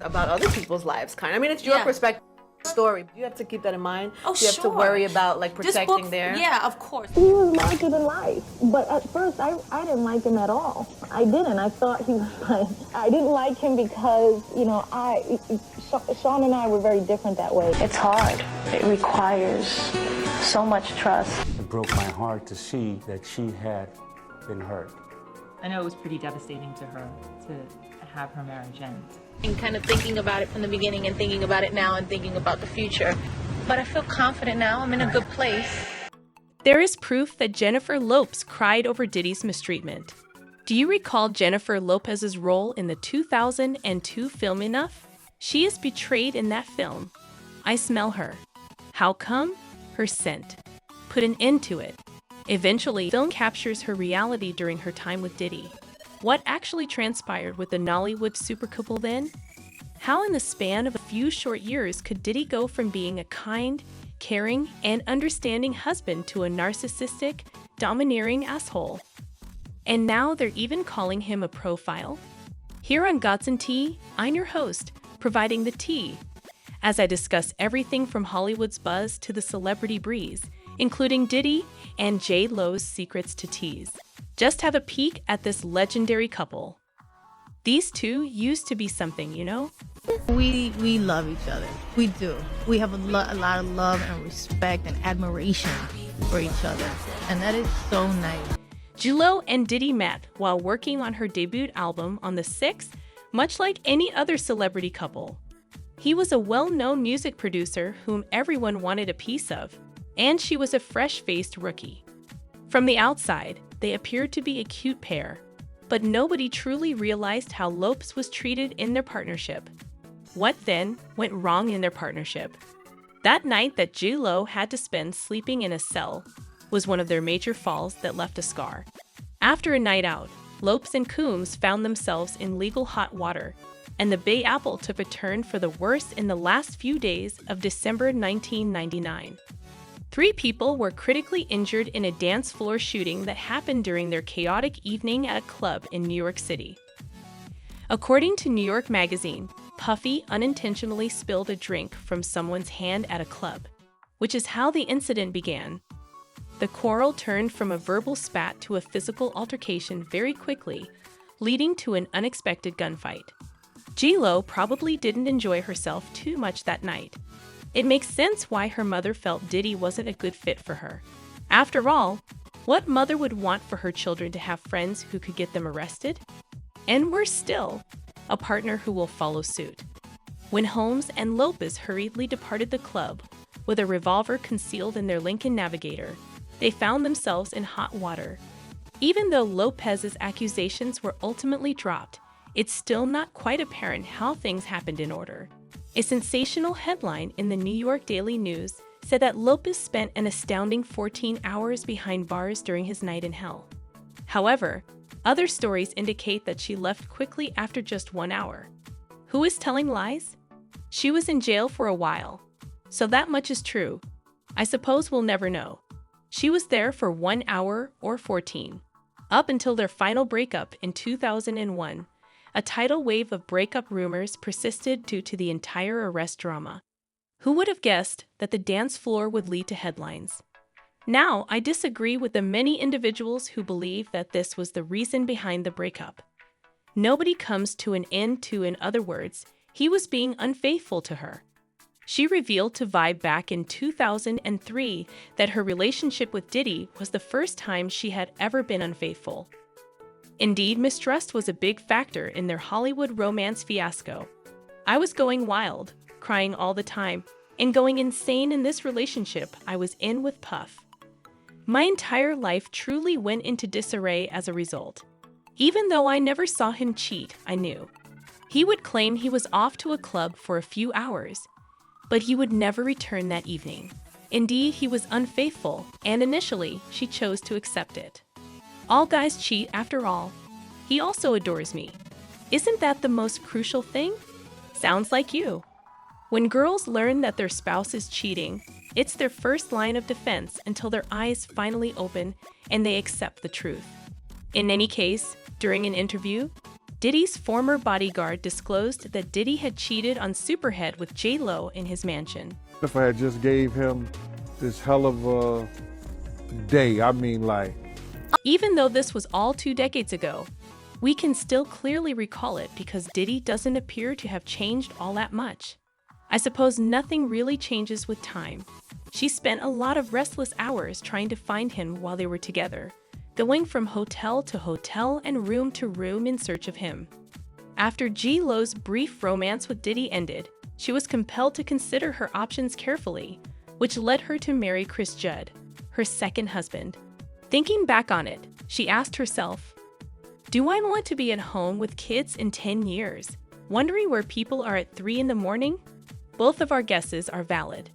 about other people's lives, kind of. I mean, it's your perspective story. You have to keep that in mind. Oh, you have to worry about like protecting their. Yeah, of course. He was larger than life, but at first I didn't like him at all. I didn't. I thought he was like, I didn't like him because, you know, Sean and I were very different that way. It's hard. It requires so much trust. It broke my heart to see that she had been hurt. I know it was pretty devastating to her to have her marriage end. And kind of thinking about it from the beginning and thinking about it now and thinking about the future. But I feel confident now. I'm in a good place. There is proof that Jennifer Lopez cried over Diddy's mistreatment. Do you recall Jennifer Lopez's role in the 2002 film Enough? She is betrayed in that film. I smell her. How come? Her scent. Put an end to it. Eventually, the film captures her reality during her time with Diddy. What actually transpired with the Nollywood supercouple then? How in the span of a few short years could Diddy go from being a kind, caring, and understanding husband to a narcissistic, domineering asshole? And now they're even calling him a profile? Here on Gots and Tea, I'm your host, providing the tea, as I discuss everything from Hollywood's buzz to the celebrity breeze, including Diddy and J-Lo's secrets to tease. Just have a peek at this legendary couple. These two used to be something, you know? We love each other. We do. We have a lot of love and respect and admiration for each other. And that is so nice. J-Lo and Diddy met while working on her debut album on the 6th, much like any other celebrity couple. He was a well-known music producer whom everyone wanted a piece of, and she was a fresh-faced rookie. From the outside, they appeared to be a cute pair, but nobody truly realized how Lopez was treated in their partnership. What then went wrong in their partnership? That night that J-Lo had to spend sleeping in a cell was one of their major falls that left a scar. After a night out, Lopez and Coombs found themselves in legal hot water, and the Bay Apple took a turn for the worse in the last few days of December 1999. 3 people were critically injured in a dance floor shooting that happened during their chaotic evening at a club in New York City. According to New York Magazine, Puffy unintentionally spilled a drink from someone's hand at a club, which is how the incident began. The quarrel turned from a verbal spat to a physical altercation very quickly, leading to an unexpected gunfight. J-Lo probably didn't enjoy herself too much that night. It makes sense why her mother felt Diddy wasn't a good fit for her. After all, what mother would want for her children to have friends who could get them arrested? And worse still, a partner who will follow suit. When Holmes and Lopez hurriedly departed the club with a revolver concealed in their Lincoln Navigator, they found themselves in hot water. Even though Lopez's accusations were ultimately dropped, it's still not quite apparent how things happened in order. A sensational headline in the New York Daily News said that Lopez spent an astounding 14 hours behind bars during his night in hell. However, other stories indicate that she left quickly after just 1 hour. Who is telling lies? She was in jail for a while, so that much is true. I suppose we'll never know. She was there for 1 hour or 14, up until their final breakup in 2001. A tidal wave of breakup rumors persisted due to the entire arrest drama. Who would have guessed that the dance floor would lead to headlines? Now, I disagree with the many individuals who believe that this was the reason behind the breakup. Nobody comes to an end to, in other words, he was being unfaithful to her. She revealed to Vibe back in 2003 that her relationship with Diddy was the first time she had ever been unfaithful. Indeed, mistrust was a big factor in their Hollywood romance fiasco. I was going wild, crying all the time, and going insane in this relationship I was in with Puff. My entire life truly went into disarray as a result. Even though I never saw him cheat, I knew. He would claim he was off to a club for a few hours, but he would never return that evening. Indeed, he was unfaithful, and initially, she chose to accept it. All guys cheat after all. He also adores me. Isn't that the most crucial thing? Sounds like you. When girls learn that their spouse is cheating, it's their first line of defense until their eyes finally open and they accept the truth. In any case, during an interview, Diddy's former bodyguard disclosed that Diddy had cheated on Superhead with J-Lo in his mansion. If I had just gave him this hell of a day, I mean, like... Even though this was all 2 decades ago, we can still clearly recall it because Diddy doesn't appear to have changed all that much. I suppose nothing really changes with time. She spent a lot of restless hours trying to find him while they were together, going from hotel to hotel and room to room in search of him. After J-Lo's brief romance with Diddy ended, she was compelled to consider her options carefully, which led her to marry Chris Judd, her second husband. Thinking back on it, she asked herself, do I want to be at home with kids in 10 years, wondering where people are at 3 in the morning? Both of our guesses are valid.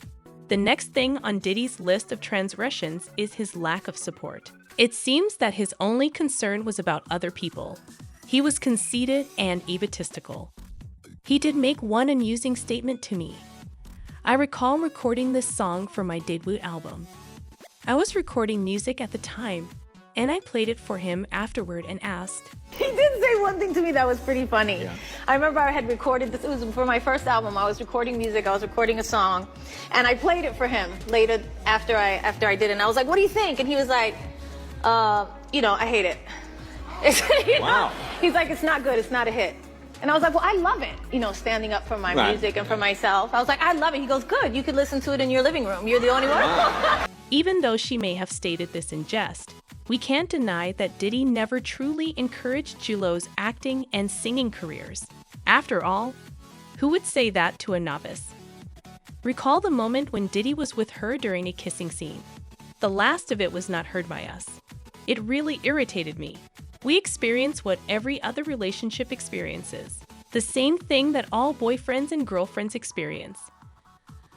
The next thing on Diddy's list of transgressions is his lack of support. It seems that his only concern was about other people. He was conceited and egotistical. He did make one amusing statement to me. I recall recording this song for my debut album. I was recording music at the time, and I played it for him afterward and asked. He did say one thing to me that was pretty funny. Yeah. I remember I had recorded this, it was for my first album. I was recording music, I was recording a song, and I played it for him later after I did it. And I was like, what do you think? And he was like, you know, I hate it. You know? Wow. He's like, it's not good, it's not a hit. And I was like, well, I love it, you know, standing up for my music and for myself. I was like, I love it. He goes, good, you could listen to it in your living room. You're the only one. Even though she may have stated this in jest, we can't deny that Diddy never truly encouraged J-Lo's acting and singing careers. After all, who would say that to a novice? Recall the moment when Diddy was with her during a kissing scene. The last of it was not heard by us. It really irritated me. We experience what every other relationship experiences, the same thing that all boyfriends and girlfriends experience.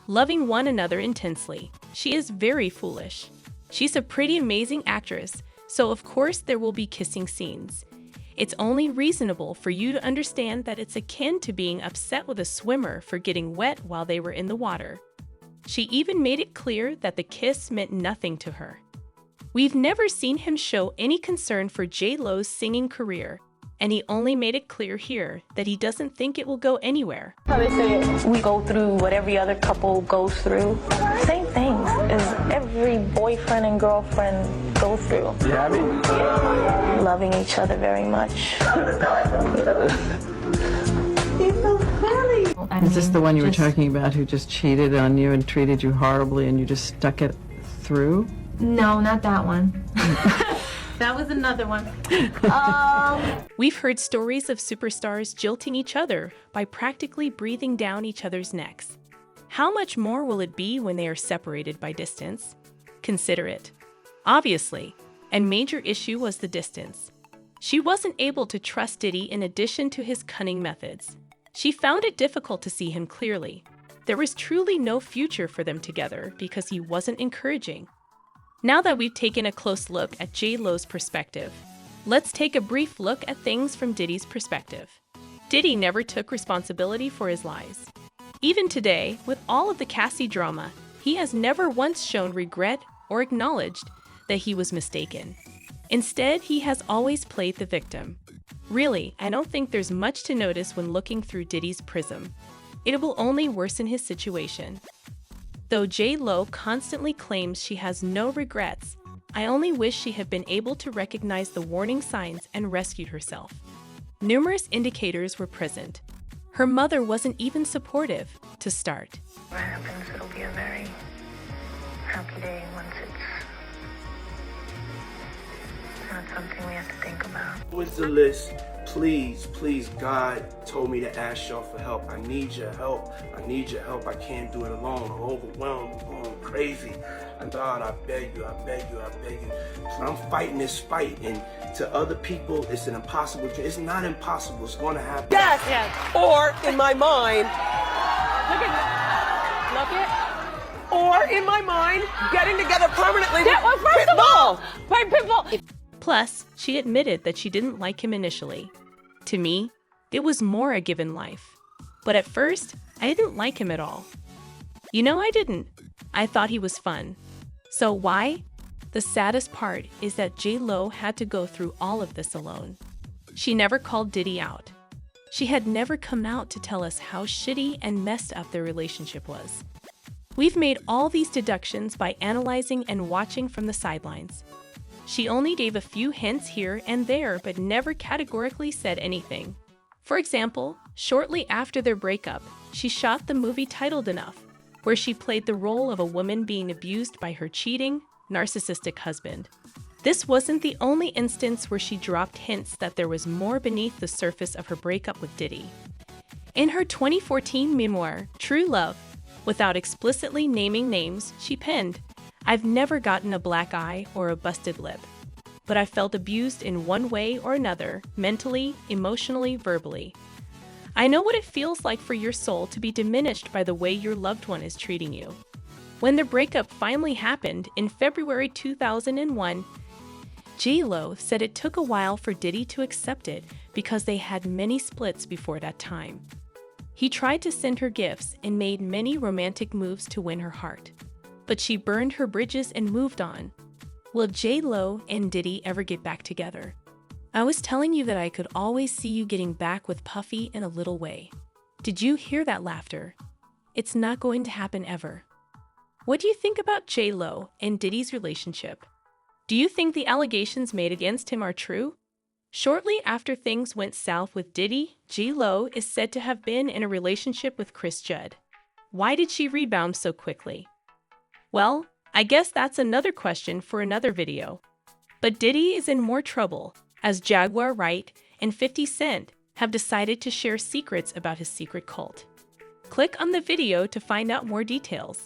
Loving one another intensely. She is very foolish. She's a pretty amazing actress, so of course there will be kissing scenes. It's only reasonable for you to understand that it's akin to being upset with a swimmer for getting wet while they were in the water. She even made it clear that the kiss meant nothing to her. We've never seen him show any concern for J-Lo's singing career, and he only made it clear here that he doesn't think it will go anywhere. How they say it, we go through what every other couple goes through. Same things as every boyfriend and girlfriend go through. You happy? Loving each other very much. Is this the one you were talking about who just cheated on you and treated you horribly and you just stuck it through? No, not that one. That was another one. We've heard stories of superstars jilting each other by practically breathing down each other's necks. How much more will it be when they are separated by distance? Consider it. Obviously, a major issue was the distance. She wasn't able to trust Diddy in addition to his cunning methods. She found it difficult to see him clearly. There was truly no future for them together because he wasn't encouraging. Now that we've taken a close look at J-Lo's perspective, let's take a brief look at things from Diddy's perspective. Diddy never took responsibility for his lies. Even today, with all of the Cassie drama, he has never once shown regret or acknowledged that he was mistaken. Instead, he has always played the victim. Really, I don't think there's much to notice when looking through Diddy's prism. It will only worsen his situation. Though J-Lo constantly claims she has no regrets, I only wish she had been able to recognize the warning signs and rescued herself. Numerous indicators were present. Her mother wasn't even supportive to start. What happens, it'll be a very happy day once it's not something we have to think about. What's the list? Please, please, God told me to ask y'all for help. I need your help. I need your help. I can't do it alone. I'm overwhelmed. I'm going crazy. And God, I beg you, I beg you, I beg you. I'm fighting this fight, and to other people, it's an impossible dream. It's not impossible. It's going to happen. Yes. Yes. Or in my mind, look at, or in my mind, getting together permanently with Pitbull. Right, Pitbull. Plus, she admitted that she didn't like him initially. To me, it was more a given life. But at first, I didn't like him at all. You know, I didn't. I thought he was fun. So why? The saddest part is that J-Lo had to go through all of this alone. She never called Diddy out. She had never come out to tell us how shitty and messed up their relationship was. We've made all these deductions by analyzing and watching from the sidelines. She only gave a few hints here and there, but never categorically said anything. For example, shortly after their breakup, she shot the movie titled Enough, where she played the role of a woman being abused by her cheating, narcissistic husband. This wasn't the only instance where she dropped hints that there was more beneath the surface of her breakup with Diddy. In her 2014 memoir, True Love, without explicitly naming names, she penned, "I've never gotten a black eye or a busted lip, but I felt abused in one way or another, mentally, emotionally, verbally. I know what it feels like for your soul to be diminished by the way your loved one is treating you." When the breakup finally happened in February 2001, J-Lo said it took a while for Diddy to accept it because they had many splits before that time. He tried to send her gifts and made many romantic moves to win her heart, but she burned her bridges and moved on. Will J-Lo and Diddy ever get back together? I was telling you that I could always see you getting back with Puffy in a little way. Did you hear that laughter? It's not going to happen ever. What do you think about J-Lo and Diddy's relationship? Do you think the allegations made against him are true? Shortly after things went south with Diddy, J-Lo is said to have been in a relationship with Chris Judd. Why did she rebound so quickly? Well, I guess that's another question for another video. But Diddy is in more trouble, as Jaguar Wright and 50 Cent have decided to share secrets about his secret cult. Click on the video to find out more details.